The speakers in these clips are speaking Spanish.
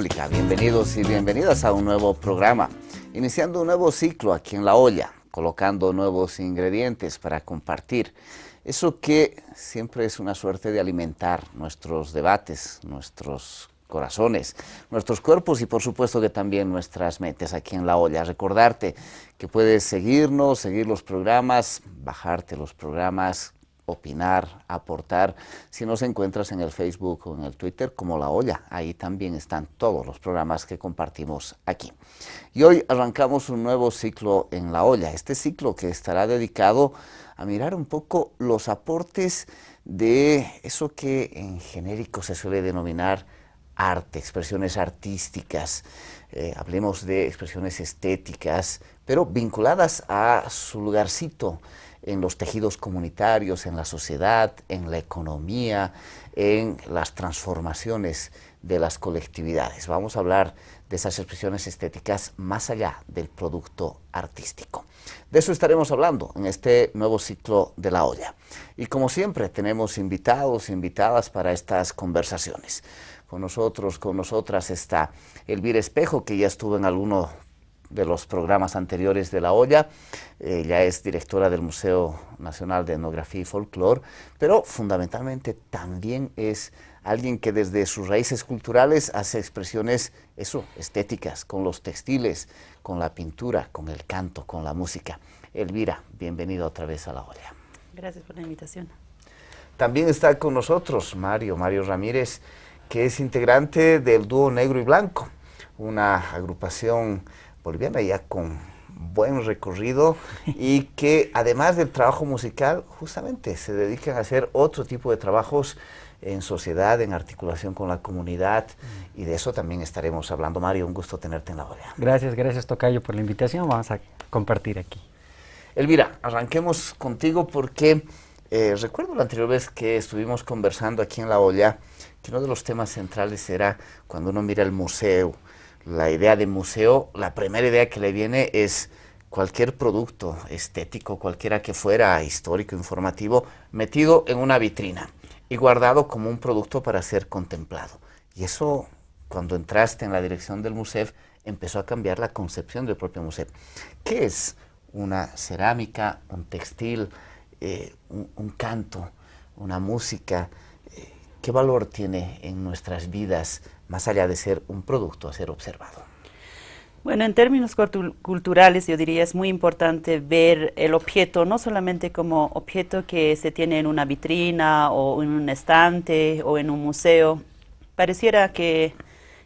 República. Bienvenidos y bienvenidas a un nuevo programa, iniciando un nuevo ciclo aquí en La Olla, colocando nuevos ingredientes para compartir. Eso que siempre es una suerte de alimentar nuestros debates, nuestros corazones, nuestros cuerpos y por supuesto que también nuestras mentes aquí en La Olla. Recordarte que puedes seguirnos, seguir los programas, bajarte los programas, opinar, aportar, si nos encuentras en el Facebook o en el Twitter como La Olla. Ahí también están todos los programas que compartimos aquí. Y hoy arrancamos un nuevo ciclo en La Olla, este ciclo que estará dedicado a mirar un poco los aportes de eso que en genérico se suele denominar arte, expresiones artísticas, hablemos de expresiones estéticas, pero vinculadas a su lugarcito en los tejidos comunitarios, en la sociedad, en la economía, en las transformaciones de las colectividades. Vamos a hablar de esas expresiones estéticas más allá del producto artístico. De eso estaremos hablando en este nuevo ciclo de La Olla. Y como siempre tenemos invitados e invitadas para estas conversaciones. Con nosotros, con nosotras está Elvira Espejo, que ya estuvo en alguno de los programas anteriores de La Olla. Ella es directora del Museo Nacional de Etnografía y Folclore, pero fundamentalmente también es alguien que desde sus raíces culturales hace expresiones, estéticas, con los textiles, con la pintura, con el canto, con la música. Elvira, bienvenida otra vez a La Olla. Gracias por la invitación. También está con nosotros Mario Ramírez, que es integrante del dúo Negro y Blanco, una agrupación boliviana ya con buen recorrido y que además del trabajo musical justamente se dedican a hacer otro tipo de trabajos en sociedad, en articulación con la comunidad, y de eso también estaremos hablando. Mario, un gusto tenerte en La Olla. Gracias Tocayo por la invitación, vamos a compartir aquí. Elvira, arranquemos contigo porque recuerdo la anterior vez que estuvimos conversando aquí en La Olla que uno de los temas centrales era cuando uno mira el museo. La idea de museo, la primera idea que le viene es cualquier producto estético, cualquiera que fuera, histórico, informativo, metido en una vitrina y guardado como un producto para ser contemplado. Y eso, cuando entraste en la dirección del MUSEF, empezó a cambiar la concepción del propio MUSEF. ¿Qué es una cerámica, un textil, un canto, una música? ¿Qué valor tiene en nuestras vidas, más allá de ser un producto a ser observado? Bueno, en términos culturales yo diría es muy importante ver el objeto no solamente como objeto que se tiene en una vitrina o en un estante o en un museo. Pareciera que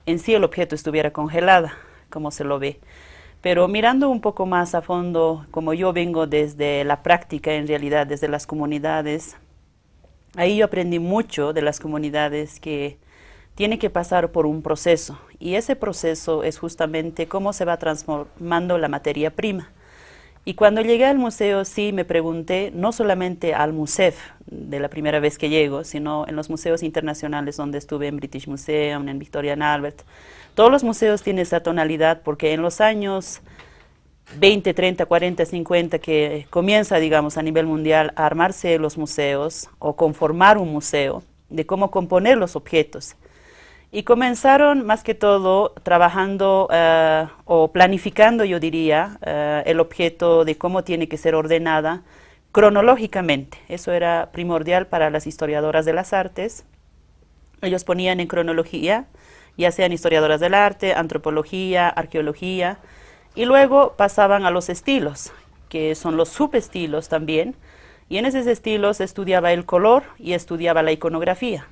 en sí el objeto estuviera congelada, como se lo ve. Pero mirando un poco más a fondo, como yo vengo desde la práctica, en realidad desde las comunidades, ahí yo aprendí mucho de las comunidades que tiene que pasar por un proceso, y ese proceso es justamente cómo se va transformando la materia prima. Y cuando llegué al museo sí me pregunté, no solamente al MUSEF de la primera vez que llego, sino en los museos internacionales donde estuve, en British Museum, en Victoria and Albert. Todos los museos tienen esa tonalidad porque en los años 20, 30, 40, 50 que comienza, digamos, a nivel mundial a armarse los museos o conformar un museo, de cómo componer los objetos. Y comenzaron más que todo trabajando o planificando, yo diría, el objeto de cómo tiene que ser ordenada cronológicamente. Eso era primordial para las historiadoras de las artes. Ellos ponían en cronología, ya sean historiadoras del arte, antropología, arqueología, y luego pasaban a los estilos, que son los subestilos también, y en esos estilos se estudiaba el color y estudiaba la iconografía.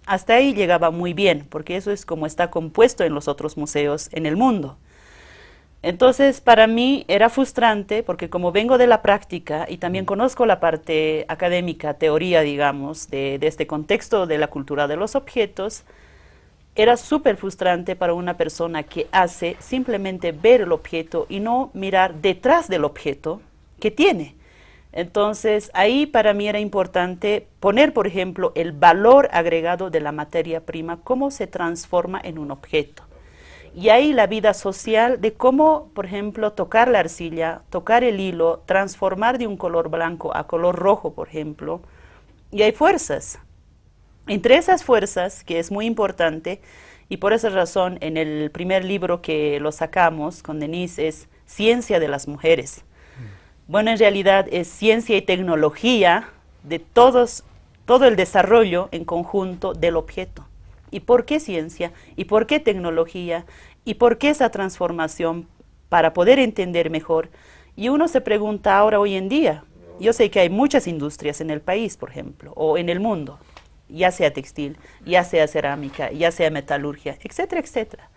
Hasta ahí llegaba muy bien, porque eso es como está compuesto en los otros museos en el mundo. Entonces, para mí era frustrante, porque como vengo de la práctica y también conozco la parte académica, teoría, digamos, de este contexto de la cultura de los objetos, era súper frustrante para una persona que hace simplemente ver el objeto y no mirar detrás del objeto que tiene. Entonces, ahí para mí era importante poner, por ejemplo, el valor agregado de la materia prima, cómo se transforma en un objeto. Y ahí la vida social de cómo, por ejemplo, tocar la arcilla, tocar el hilo, transformar de un color blanco a color rojo, por ejemplo. Y hay fuerzas. Entre esas fuerzas, que es muy importante, Y por esa razón, en el primer libro que lo sacamos con Denise es Ciencia de las Mujeres. Bueno, en realidad es ciencia y tecnología de todo el desarrollo en conjunto del objeto. ¿Y por qué ciencia? ¿Y por qué tecnología? ¿Y por qué esa transformación para poder entender mejor? Y uno se pregunta ahora, hoy en día, yo sé que hay muchas industrias en el país, por ejemplo, o en el mundo, ya sea textil, ya sea cerámica, ya sea metalurgia, etcétera, etcétera.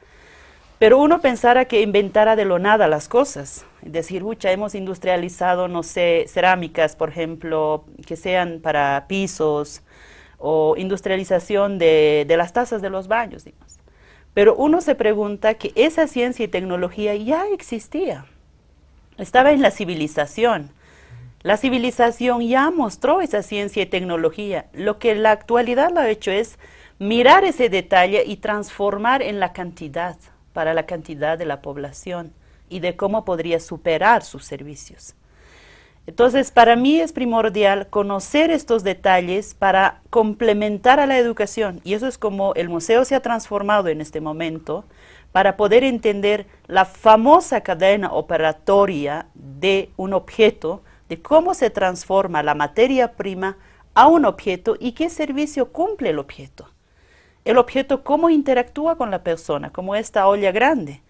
Pero uno pensara que inventara de lo nada las cosas, es decir, hemos industrializado, no sé, cerámicas, por ejemplo, que sean para pisos, o industrialización de las tazas de los baños, digamos. Pero uno se pregunta que esa ciencia y tecnología ya existía, estaba en la civilización. La civilización ya mostró esa ciencia y tecnología. Lo que la actualidad lo ha hecho es mirar ese detalle y transformar en la cantidad, para la cantidad de la población y de cómo podría superar sus servicios. Entonces, para mí es primordial conocer estos detalles para complementar a la educación, y eso es como el museo se ha transformado en este momento, para poder entender la famosa cadena operatoria de un objeto, de cómo se transforma la materia prima a un objeto y qué servicio cumple el objeto. El objeto cómo interactúa con la persona, como esta olla grande.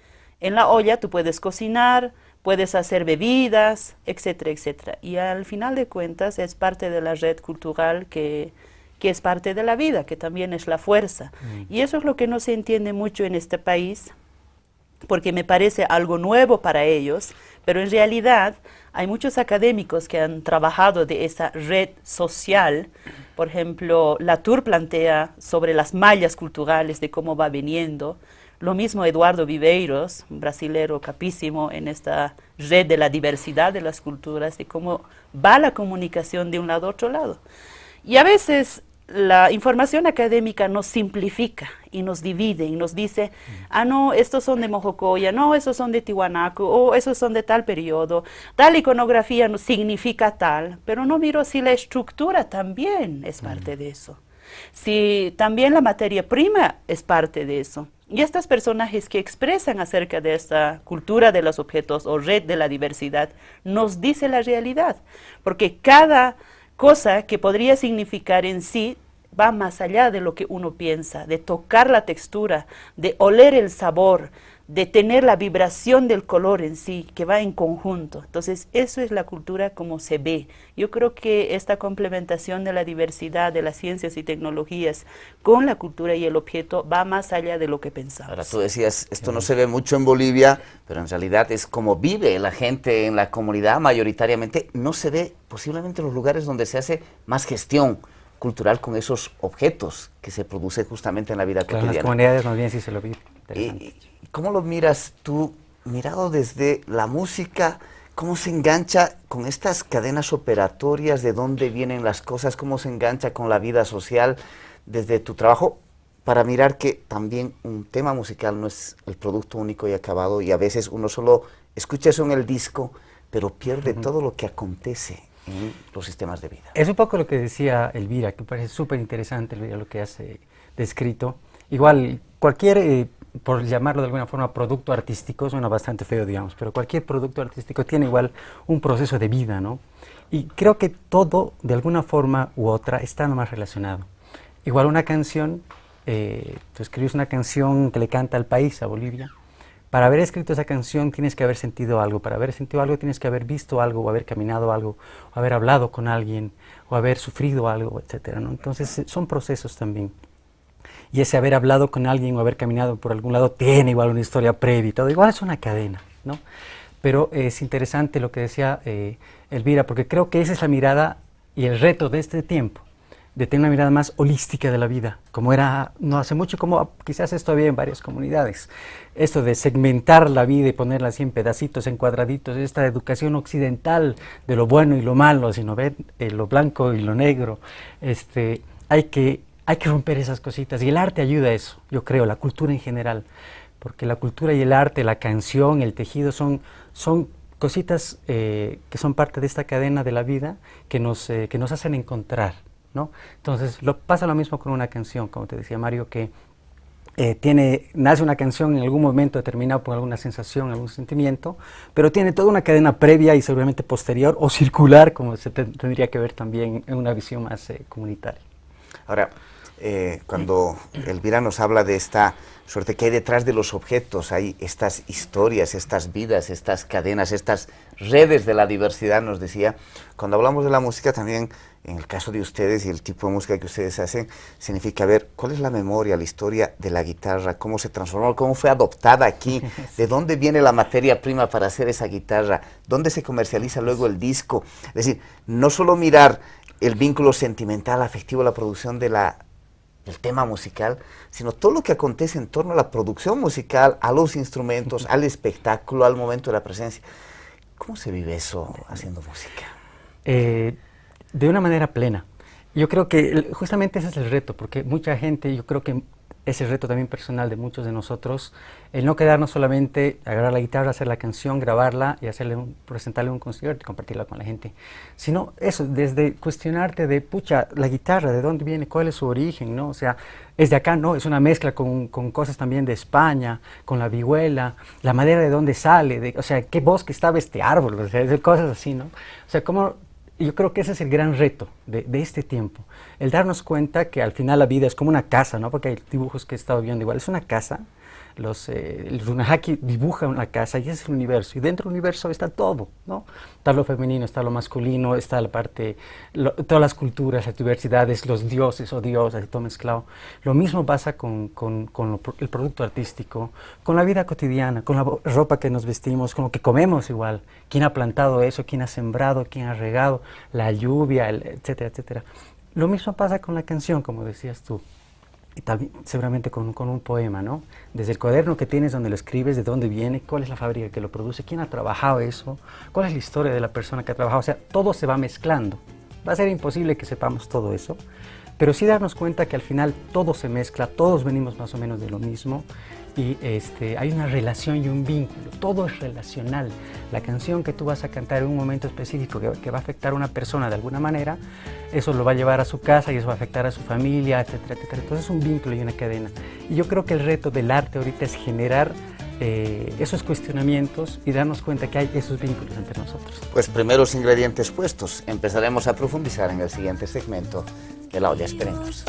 En la olla tú puedes cocinar, puedes hacer bebidas, etcétera, etcétera. Y al final de cuentas es parte de la red cultural que es parte de la vida, que también es la fuerza. Y eso es lo que no se entiende mucho en este país, porque me parece algo nuevo para ellos, pero en realidad hay muchos académicos que han trabajado de esa red social. Por ejemplo, Latour plantea sobre las mallas culturales de cómo va viniendo. Lo mismo Eduardo Viveiros, un brasilero capísimo en esta red de la diversidad de las culturas, de cómo va la comunicación de un lado a otro lado. Y a veces la información académica nos simplifica y nos divide y nos dice, ah, no, estos son de Mojocoya, no, esos son de Tiwanaku, o esos son de tal periodo, tal iconografía no significa tal, pero no miro si la estructura también es parte de eso, si también la materia prima es parte de eso. Y estos personajes que expresan acerca de esta cultura de los objetos o red de la diversidad nos dice la realidad, porque cada cosa que podría significar en sí va más allá de lo que uno piensa, de tocar la textura, de oler el sabor, de tener la vibración del color en sí, que va en conjunto. Entonces, eso es la cultura como se ve. Yo creo que esta complementación de la diversidad de las ciencias y tecnologías con la cultura y el objeto va más allá de lo que pensamos. Ahora tú decías, esto no se ve mucho en Bolivia, pero en realidad es como vive la gente en la comunidad mayoritariamente. No se ve posiblemente en los lugares donde se hace más gestión cultural con esos objetos que se produce justamente en la vida cotidiana. En las comunidades más bien sí se lo vi. ¿Y cómo lo miras tú, mirado desde la música, cómo se engancha con estas cadenas operatorias, de dónde vienen las cosas, cómo se engancha con la vida social desde tu trabajo, para mirar que también un tema musical no es el producto único y acabado, y a veces uno solo escucha eso en el disco, pero pierde todo lo que acontece en los sistemas de vida? Es un poco lo que decía Elvira, que parece súper interesante, Elvira, lo que has descrito. Igual, cualquier, por llamarlo de alguna forma, producto artístico, suena bastante feo, digamos, pero cualquier producto artístico tiene igual un proceso de vida, ¿no? Y creo que todo, de alguna forma u otra, está nomás relacionado. Igual una canción, tú escribes una canción que le canta al país, a Bolivia. Para haber escrito esa canción tienes que haber sentido algo, para haber sentido algo tienes que haber visto algo, o haber caminado algo, o haber hablado con alguien, o haber sufrido algo, etcétera, ¿no? Entonces son procesos también. Y ese haber hablado con alguien o haber caminado por algún lado tiene igual una historia previa y todo, igual es una cadena, ¿no? Pero es interesante lo que decía Elvira, porque creo que esa es la mirada y el reto de este tiempo, de tener una mirada más holística de la vida, como era no hace mucho, como quizás es todavía en varias comunidades. Esto de segmentar la vida y ponerla así en pedacitos, en cuadraditos, esta educación occidental de lo bueno y lo malo, sino ver lo blanco y lo negro, hay que romper esas cositas, y el arte ayuda a eso, yo creo, la cultura en general, porque la cultura y el arte, la canción, el tejido son cositas que son parte de esta cadena de la vida que nos hacen encontrar, ¿no? Entonces pasa lo mismo con una canción, como te decía Mario, que nace una canción en algún momento determinado por alguna sensación, algún sentimiento, pero tiene toda una cadena previa y seguramente posterior o circular, como se tendría que ver también en una visión más comunitaria. Ahora, cuando Elvira nos habla de esta suerte que hay detrás de los objetos, hay estas historias, estas vidas, estas cadenas, estas redes de la diversidad, nos decía. Cuando hablamos de la música también, en el caso de ustedes y el tipo de música que ustedes hacen, significa ver cuál es la memoria, la historia de la guitarra, cómo se transformó, cómo fue adoptada aquí, de dónde viene la materia prima para hacer esa guitarra, dónde se comercializa luego el disco. Es decir, no solo mirar el vínculo sentimental, afectivo, la producción del tema musical, sino todo lo que acontece en torno a la producción musical, a los instrumentos, al espectáculo, al momento de la presencia. ¿Cómo se vive eso haciendo música? De una manera plena. Yo creo que justamente ese es el reto, porque mucha gente, yo creo que es el reto también personal de muchos de nosotros, el no quedarnos solamente, agarrar la guitarra, hacer la canción, grabarla y presentarle un concierto y compartirla con la gente, sino eso, desde cuestionarte de, pucha, la guitarra, ¿de dónde viene? ¿Cuál es su origen? ¿No? O sea, es de acá, ¿no? Es una mezcla con cosas también de España, con la vihuela, la madera de dónde sale, o sea, qué bosque estaba este árbol, o sea, cosas así, ¿no? O sea, cómo... Yo creo que ese es el gran reto de este tiempo, el darnos cuenta que al final la vida es como una casa, ¿no? Porque hay dibujos que he estado viendo igual, es una casa, el Runahaki dibuja una casa y ese es el universo, y dentro del universo está todo, ¿no? Está lo femenino, está lo masculino, está la parte, todas las culturas, las diversidades, los dioses o diosas y todo mezclado. Lo mismo pasa con el producto artístico, con la vida cotidiana, con la ropa que nos vestimos, con lo que comemos igual. ¿Quién ha plantado eso? ¿Quién ha sembrado? ¿Quién ha regado? La lluvia, etcétera, etcétera. Lo mismo pasa con la canción, como decías tú. Y también, seguramente con un poema, ¿no? Desde el cuaderno que tienes, donde lo escribes, de dónde viene, cuál es la fábrica que lo produce, quién ha trabajado eso, cuál es la historia de la persona que ha trabajado, o sea, todo se va mezclando. Va a ser imposible que sepamos todo eso, pero sí darnos cuenta que al final todo se mezcla, todos venimos más o menos de lo mismo, y hay una relación y un vínculo, todo es relacional. La canción que tú vas a cantar en un momento específico que va a afectar a una persona de alguna manera, eso lo va a llevar a su casa y eso va a afectar a su familia, etcétera, etcétera. Entonces es un vínculo y una cadena. Y yo creo que el reto del arte ahorita es generar esos cuestionamientos y darnos cuenta que hay esos vínculos entre nosotros. Pues primeros ingredientes puestos, empezaremos a profundizar en el siguiente segmento de La Olla. Esperemos.